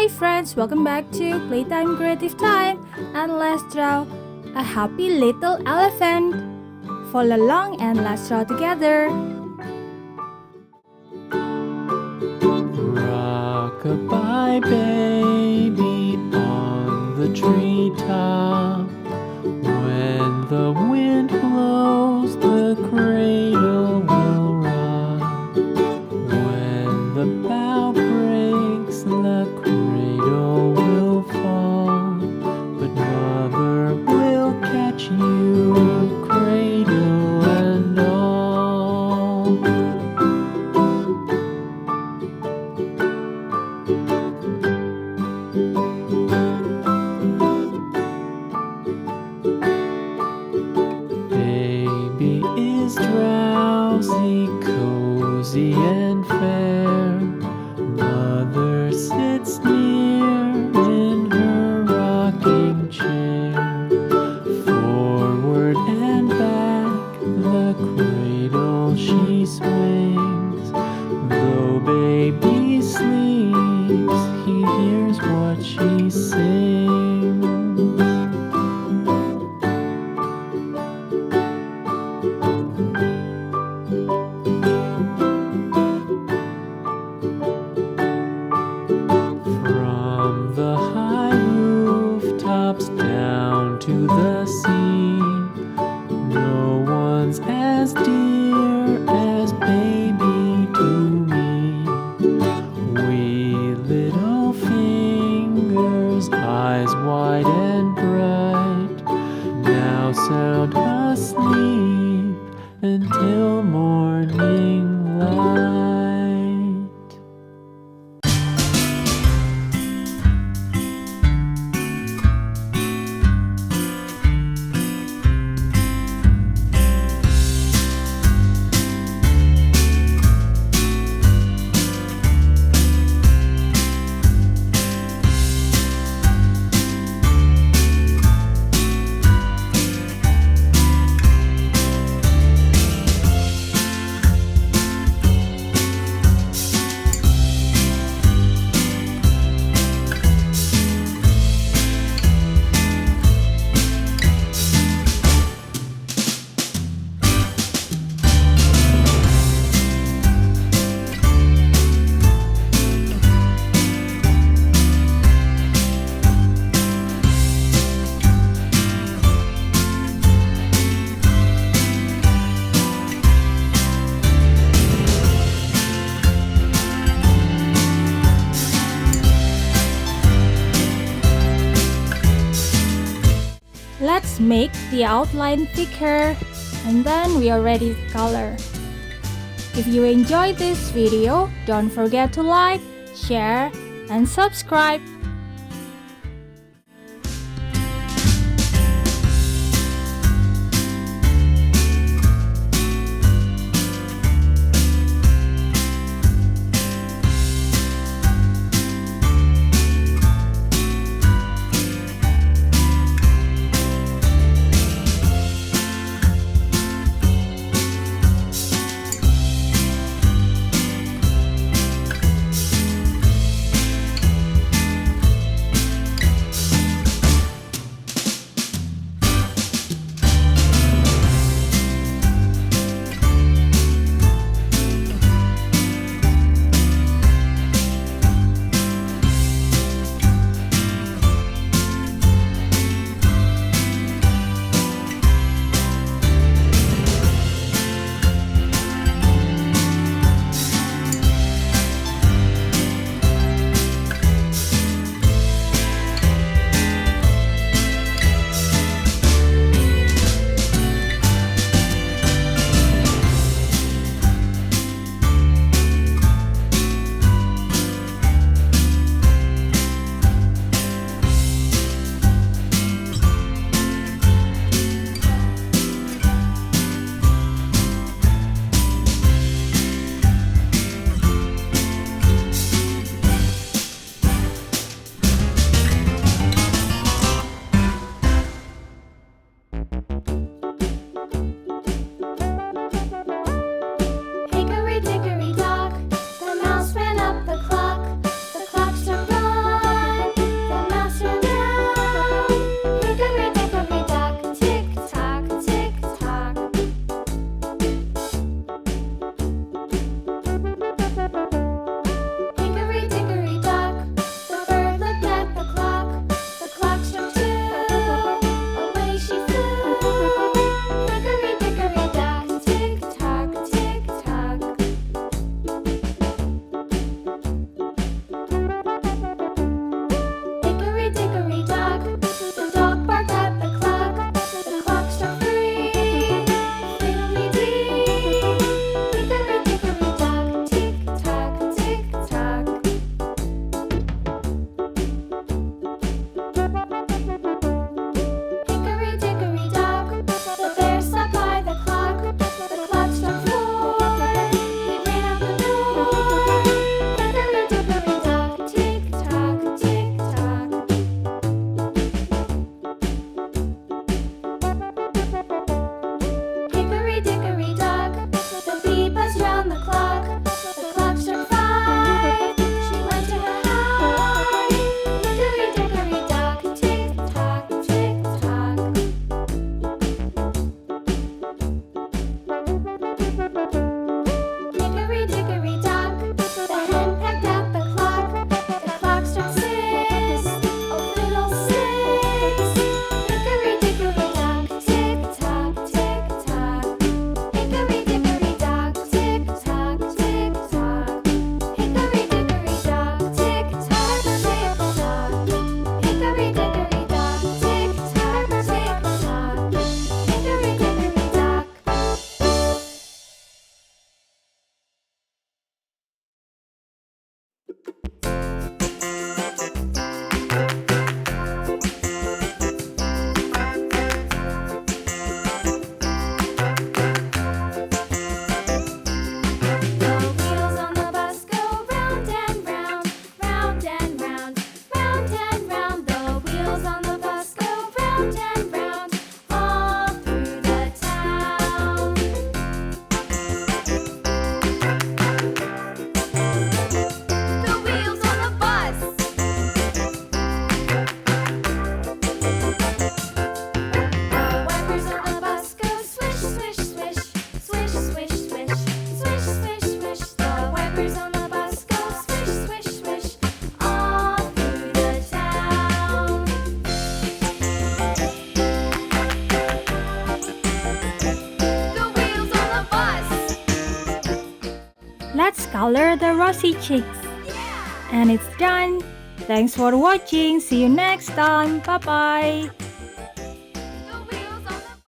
Hi friends, welcome back to Playtime Creative Time, and let's draw a happy little elephant. Follow along and let's draw together. Rock-a-bye baby on the treetop. When the wind blows, the cradle will rock. When the bough breaks, the cradle will fall. But mother will catch you, cradle and all. Baby is drowsy, cozy and fair. Mother sits near in her rocking chair. Forward and back, the cradle she swings. Though baby sleeps, he hears what she sings. From the high rooftops down to the sea, no one's as dear as baby to me. Wee little fingers, eyes wide and bright, now sound asleep until morning light. Let's make the outline thicker, and then we are ready to color. If you enjoyed this video, don't forget to like, share, and subscribe. color the rosy cheeks. And it's done. Thanks for watching. See you next time. Bye-bye.